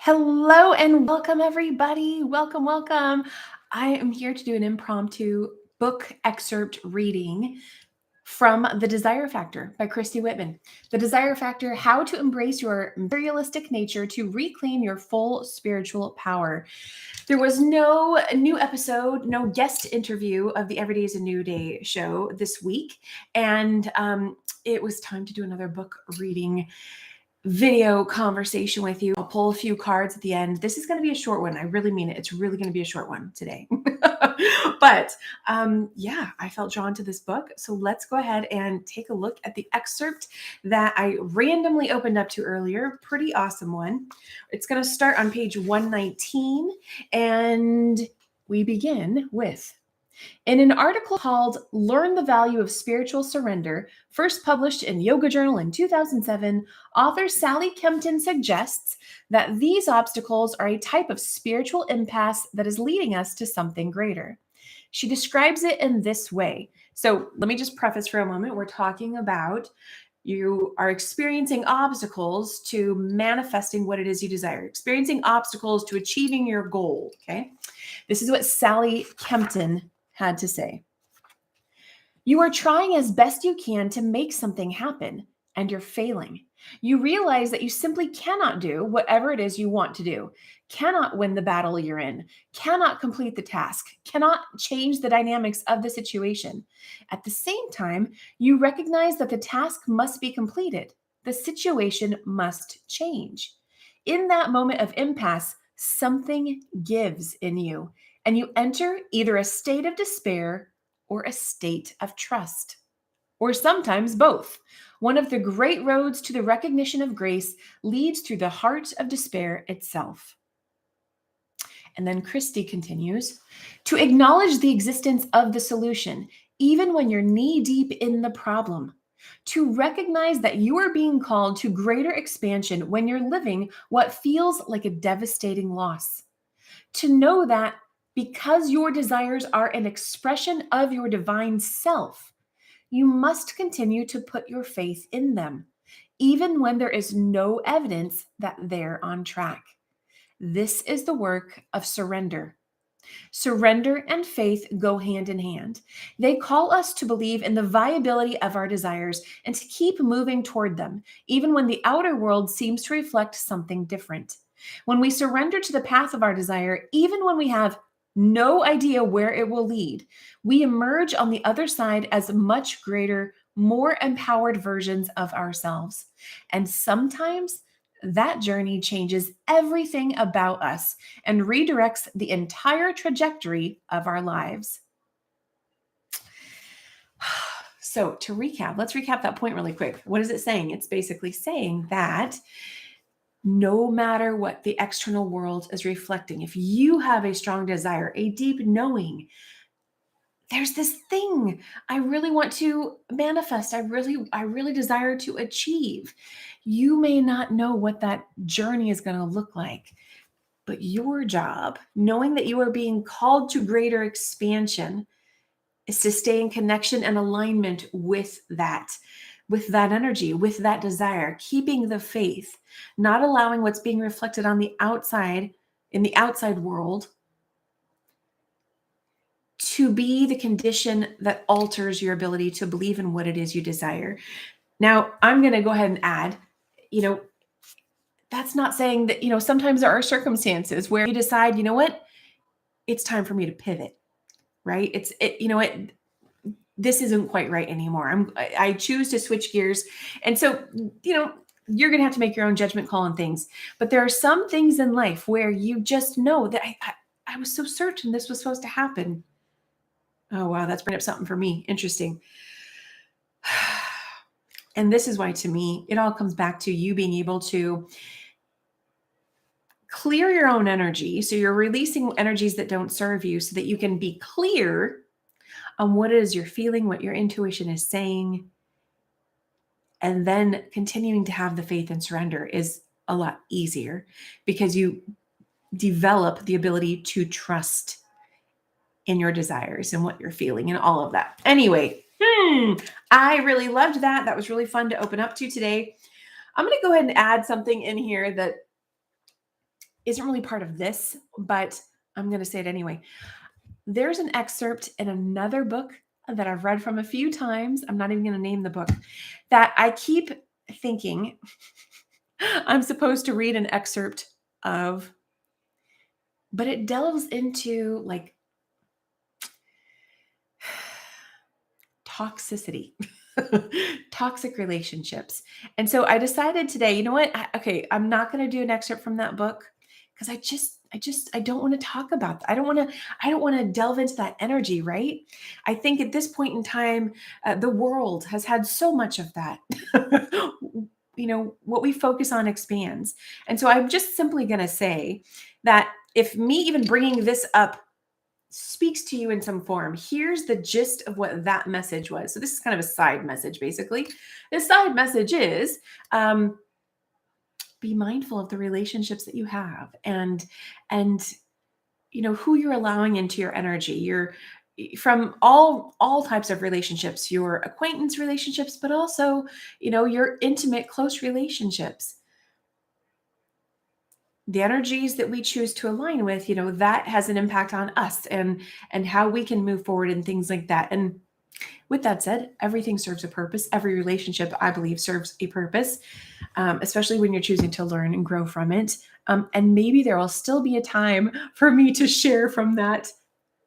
Hello and welcome, everybody. Welcome, welcome. I am here to do an impromptu book excerpt reading from The Desire Factor by Christy Whitman. The Desire Factor: How to Embrace Your Materialistic Nature to Reclaim Your Full Spiritual Power. There was no new episode, no guest interview of the Every Day is a New Day show this week. And it was time to do another book reading video conversation with you. I'll pull a few cards at the end. This is going to be a short one. I really mean it. It's really going to be a short one today. But yeah, I felt drawn to this book. So let's go ahead and take a look at the excerpt that I randomly opened up to earlier. Pretty awesome one. It's going to start on page 119, and we begin with: in an article called Learn the Value of Spiritual Surrender, first published in Yoga Journal in 2007, author Sally Kempton suggests that these obstacles are a type of spiritual impasse that is leading us to something greater. She describes it in this way. So let me just preface for a moment. We're talking about you are experiencing obstacles to manifesting what it is you desire, experiencing obstacles to achieving your goal, okay? This is what Sally Kempton had to say. You are trying as best you can to make something happen, and you're failing. You realize that you simply cannot do whatever it is you want to do, cannot win the battle you're in, cannot complete the task, cannot change the dynamics of the situation. At the same time, you recognize that the task must be completed. The situation must change. In that moment of impasse, something gives in you, and you enter either a state of despair or a state of trust, or sometimes both. One of the great roads to the recognition of grace leads through the heart of despair itself. And then Christy continues, to acknowledge the existence of the solution, even when you're knee-deep in the problem. To recognize that you are being called to greater expansion when you're living what feels like a devastating loss. To know that because your desires are an expression of your divine self, you must continue to put your faith in them, even when there is no evidence that they're on track. This is the work of surrender. Surrender and faith go hand in hand. They call us to believe in the viability of our desires and to keep moving toward them, even when the outer world seems to reflect something different. When we surrender to the path of our desire, even when we have no idea where it will lead, we emerge on the other side as much greater, more empowered versions of ourselves. And sometimes that journey changes everything about us and redirects the entire trajectory of our lives. So to recap, let's recap that point really quick. What is it saying? It's basically saying that no matter what the external world is reflecting, if you have a strong desire, a deep knowing, there's this thing I really want to manifest, I really desire to achieve. You may not know what that journey is going to look like, but your job, knowing that you are being called to greater expansion, is to stay in connection and alignment with that energy, with that desire, keeping the faith, not allowing what's being reflected on the outside, in the outside world, to be the condition that alters your ability to believe in what it is you desire. Now, I'm going to go ahead and add, that's not saying that, sometimes there are circumstances where you decide, you know what, it's time for me to pivot, right? This isn't quite right anymore. I choose to switch gears. And so, you're going to have to make your own judgment call on things. But there are some things in life where you just know that I was so certain this was supposed to happen. Oh, wow. That's bringing up something for me. Interesting. And this is why, to me, it all comes back to you being able to clear your own energy. So you're releasing energies that don't serve you so that you can be clear on what it is you're feeling, what your intuition is saying. And then continuing to have the faith and surrender is a lot easier because you develop the ability to trust in your desires and what you're feeling and all of that. Anyway, I really loved that. That was really fun to open up to today. I'm going to go ahead and add something in here that isn't really part of this, but I'm going to say it anyway. There's an excerpt in another book that I've read from a few times. I'm not even going to name the book, that I keep thinking I'm supposed to read an excerpt of, but it delves into like toxicity, toxic relationships. And so I decided today, you know what? I'm not going to do an excerpt from that book because I don't want to talk about that. I don't want to delve into that energy, right? I think at this point in time, the world has had so much of that. What we focus on expands. And so I'm just simply going to say that if me even bringing this up speaks to you in some form, here's the gist of what that message was. So this is kind of a side message, basically. The side message is be mindful of the relationships that you have and who you're allowing into your energy. You're from all types of relationships, your acquaintance relationships, but also, your intimate, close relationships. The energies that we choose to align with, that has an impact on us and how we can move forward and things like that. And with that said, everything serves a purpose. Every relationship, I believe, serves a purpose, especially when you're choosing to learn and grow from it. And maybe there will still be a time for me to share from that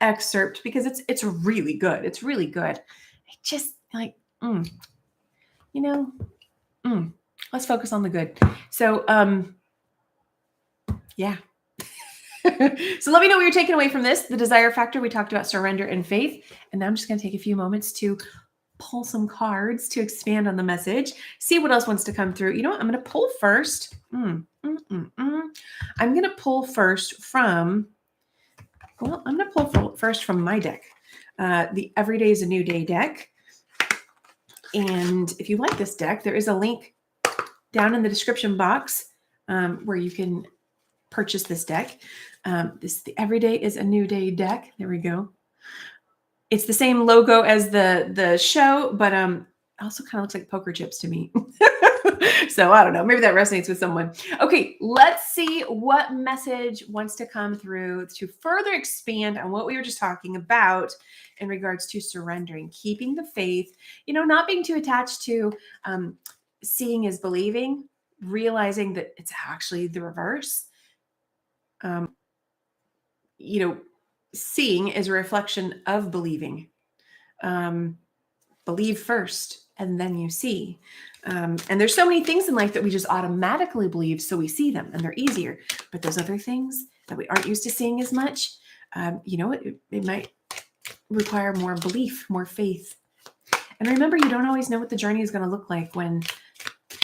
excerpt because it's really good. It's really good. I just like, let's focus on the good. So, yeah. So let me know what you're taking away from this. The desire factor, we talked about surrender and faith. And now I'm just going to take a few moments to pull some cards to expand on the message, see what else wants to come through. You know what? I'm going to pull first. I'm going to pull first from, my deck. The Everyday is a New Day deck. And if you like this deck, there is a link down in the description box where you can purchase this deck. The Everyday is a New Day deck. There we go. It's the same logo as the show, but also kind of looks like poker chips to me. So I don't know. Maybe that resonates with someone. Okay, let's see what message wants to come through to further expand on what we were just talking about in regards to surrendering, keeping the faith, not being too attached to seeing is believing, realizing that it's actually the reverse. Seeing is a reflection of believing. Believe first and then you see. And there's so many things in life that we just automatically believe, so we see them and they're easier. But those other things that we aren't used to seeing as much, it might require more belief, more faith. And remember, you don't always know what the journey is going to look like when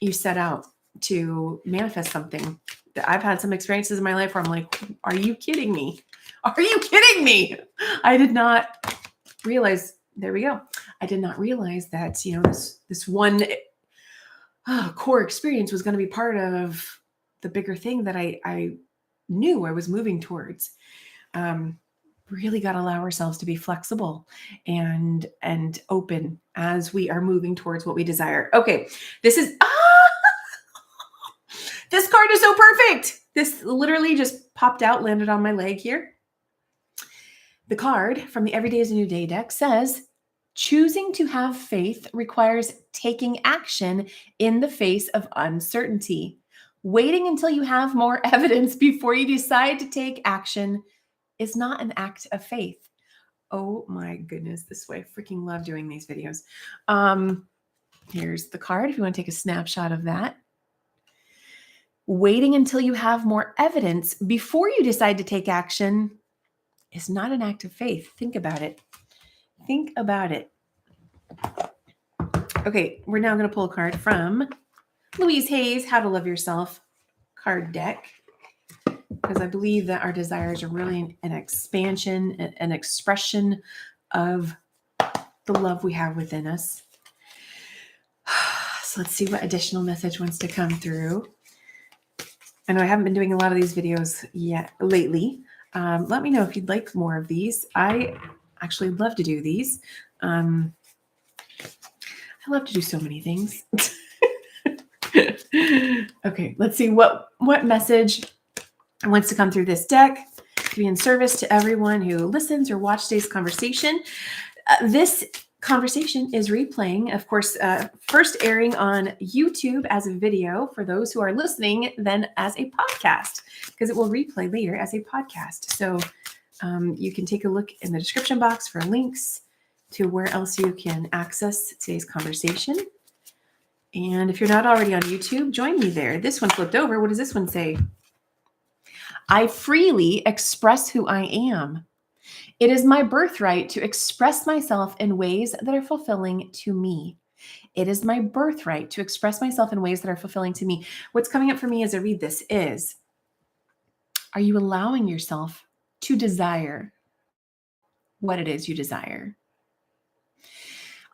you set out to manifest something. I've had some experiences in my life where I'm like, are you kidding me? Are you kidding me? I did not realize, there we go. I did not realize that, this one core experience was going to be part of the bigger thing that I knew I was moving towards. Really got to allow ourselves to be flexible and open as we are moving towards what we desire. Okay, this card is so perfect. This literally just popped out, landed on my leg here. The card from the Every Day is a New Day deck says, choosing to have faith requires taking action in the face of uncertainty. Waiting until you have more evidence before you decide to take action is not an act of faith. Oh my goodness, this way. I freaking love doing these videos. Here's the card if you want to take a snapshot of that. Waiting until you have more evidence before you decide to take action is not an act of faith. Think about it. Think about it. Okay, we're now going to pull a card from Louise Hay's How to Love Yourself card deck, because I believe that our desires are really an expansion, an expression of the love we have within us. So let's see what additional message wants to come through. I know I haven't been doing a lot of these videos yet lately. Let me know if you'd like more of these. I actually love to do these. I love to do so many things. Okay, let's see what message wants to come through this deck to be in service to everyone who listens or watches today's conversation. This conversation is replaying, of course, first airing on YouTube as a video for those who are listening, then as a podcast, because it will replay later as a podcast. So you can take a look in the description box for links to where else you can access today's conversation. And if you're not already on YouTube, join me there. This one flipped over. What does this one say? I freely express who I am. It is my birthright to express myself in ways that are fulfilling to me. It is my birthright to express myself in ways that are fulfilling to me. What's coming up for me as I read this is, are you allowing yourself to desire what it is you desire?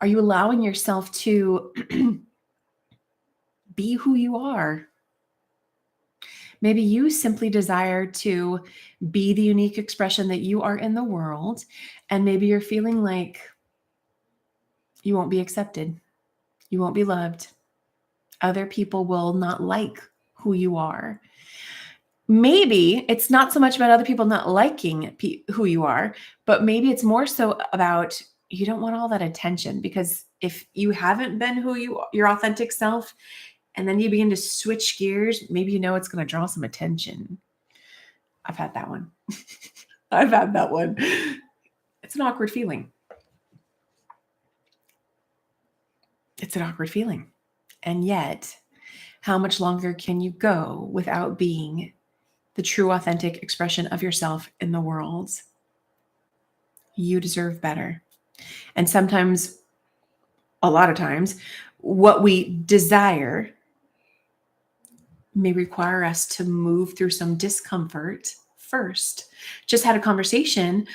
Are you allowing yourself to be who you are? Maybe you simply desire to be the unique expression that you are in the world, and maybe you're feeling like you won't be accepted. You won't be loved. Other people will not like who you are. Maybe it's not so much about other people not liking who you are, but maybe it's more so about you don't want all that attention, because if you haven't been your authentic self, and then you begin to switch gears, maybe you know it's going to draw some attention. I've had that one. I've had that one. It's an awkward feeling. It's an awkward feeling. And yet, how much longer can you go without being the true, authentic expression of yourself in the world? You deserve better. And sometimes, a lot of times, what we desire may require us to move through some discomfort first. Just had a conversation,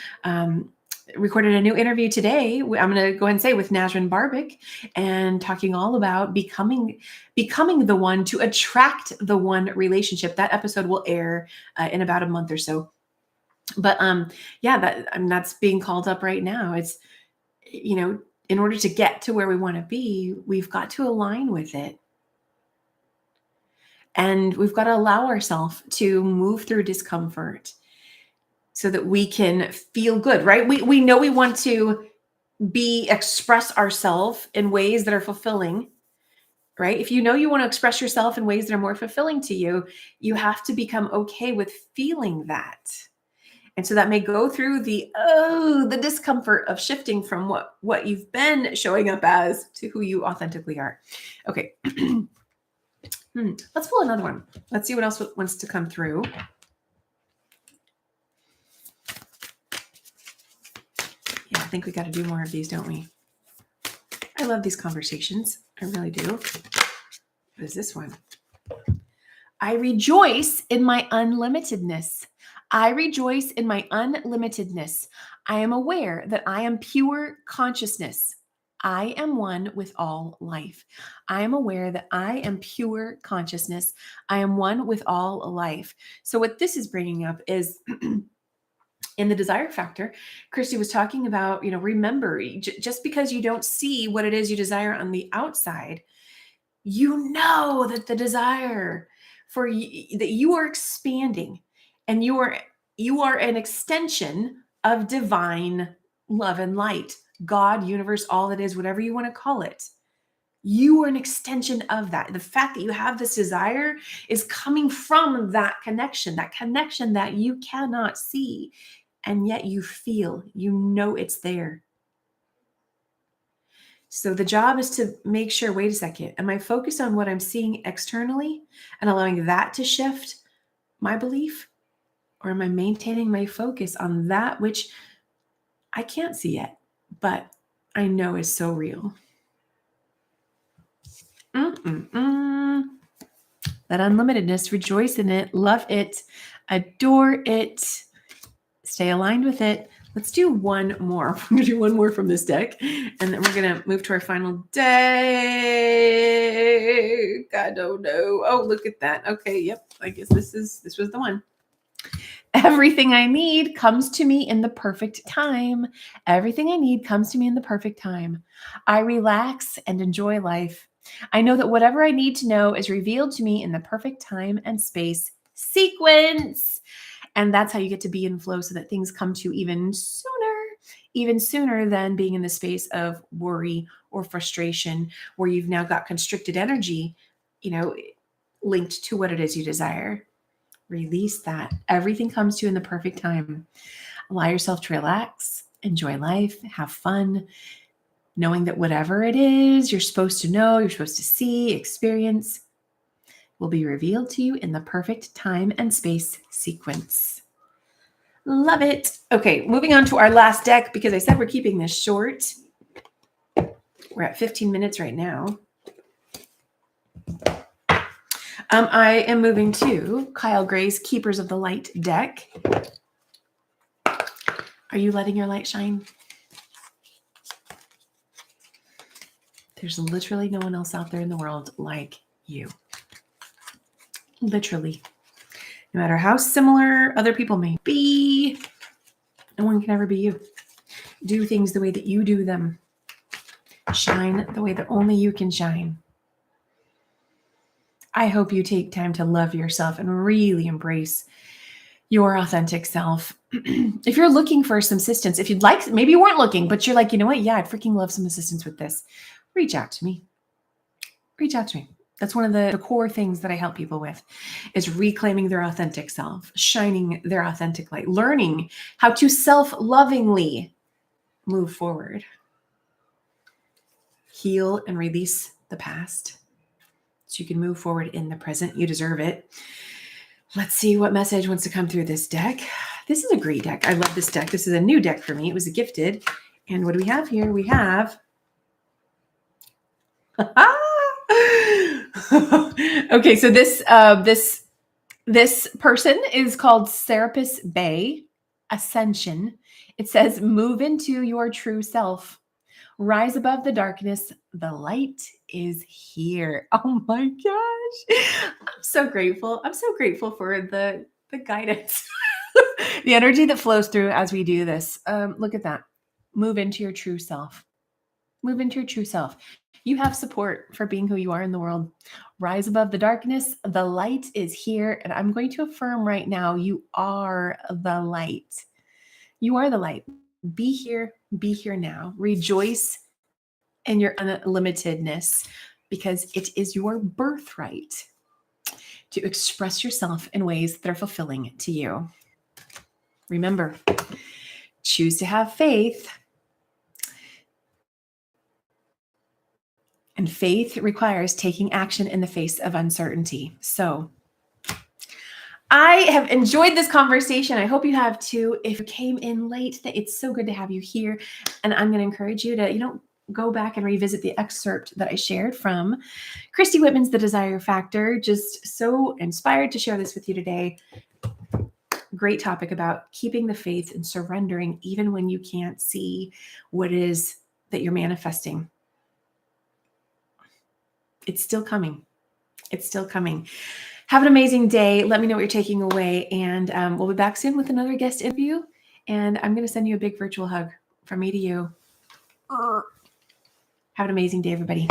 recorded a new interview today. I'm going to go ahead and say with Nazrin Barbic, and talking all about becoming the one to attract the one relationship. That episode will air in about a month or so. But that's being called up right now. It's, in order to get to where we want to be, we've got to align with it. And we've got to allow ourselves to move through discomfort so that we can feel good, right? We know we want to express ourselves in ways that are fulfilling, right? If you know you want to express yourself in ways that are more fulfilling to you, you have to become okay with feeling that. And so that may go through the discomfort of shifting from what you've been showing up as to who you authentically are. Okay. Let's pull another one. Let's see what else wants to come through. Yeah, I think we got to do more of these, don't we? I love these conversations. I really do. What is this one? I rejoice in my unlimitedness. I rejoice in my unlimitedness. I am aware that I am pure consciousness. I am one with all life. I am aware that I am pure consciousness. I am one with all life. So what this is bringing up is in the desire factor, Christy was talking about, remember, just because you don't see what it is you desire on the outside, you know that the desire for that you are expanding, and you are an extension of divine love and light. God, universe, all that is, whatever you want to call it. You are an extension of that. The fact that you have this desire is coming from that connection that you cannot see, and yet you feel, it's there. So the job is to make sure, wait a second, am I focused on what I'm seeing externally and allowing that to shift my belief? Or am I maintaining my focus on that which I can't see yet, but I know is so real? That unlimitedness, rejoice in it, love it, adore it, stay aligned with it. Let's do one more. We're going to do one more from this deck, and then we're going to move to our final deck. I don't know. Oh, look at that. Okay, yep. I guess this was the one. Everything I need comes to me in the perfect time. Everything I need comes to me in the perfect time. I relax and enjoy life. I know that whatever I need to know is revealed to me in the perfect time and space. sequence. And that's how you get to be in flow so that things come to you even sooner than being in the space of worry or frustration where you've now got constricted energy, linked to what it is you desire. Release that. Everything comes to you in the perfect time. Allow yourself to relax, enjoy life, have fun, knowing that whatever it is you're supposed to know, you're supposed to see, experience, will be revealed to you in the perfect time and space sequence. Love it. Okay, moving on to our last deck because I said we're keeping this short. We're at 15 minutes right now. I am moving to Kyle Gray's Keepers of the Light deck. Are you letting your light shine? There's literally no one else out there in the world like you. Literally. No matter how similar other people may be, no one can ever be you. Do things the way that you do them. Shine the way that only you can shine. I hope you take time to love yourself and really embrace your authentic self. If you're looking for some assistance, if you'd like, maybe you weren't looking, but you're like, you know what? Yeah, I'd freaking love some assistance with this. Reach out to me. Reach out to me. That's one of the core things that I help people with is reclaiming their authentic self, shining their authentic light, learning how to self-lovingly move forward, heal and release the past so you can move forward in the present. You deserve it. Let's see what message wants to come through this deck. This is a great deck. I love this deck. This is a new deck for me. It was a gifted. And what do we have here? We have... Okay, so this person is called Serapis Bay Ascension. It says, move into your true self. Rise above the darkness. The light is here. Oh my gosh. I'm so grateful. I'm so grateful for the guidance, the energy that flows through as we do this. Look at that. Move into your true self. Move into your true self. You have support for being who you are in the world. Rise above the darkness. The light is here. And I'm going to affirm right now, you are the light. You are the light. Be here now. Rejoice in your unlimitedness because it is your birthright to express yourself in ways that are fulfilling to you. Remember, choose to have faith. And faith requires taking action in the face of uncertainty. So I have enjoyed this conversation. I hope you have too. If you came in late, it's so good to have you here. And I'm going to encourage you to, go back and revisit the excerpt that I shared from Christy Whitman's The Desire Factor. Just so inspired to share this with you today. Great topic about keeping the faith and surrendering even when you can't see what it is that you're manifesting. It's still coming. It's still coming. Have an amazing day. Let me know what you're taking away. And we'll be back soon with another guest interview. And I'm going to send you a big virtual hug from me to you. Have an amazing day, everybody.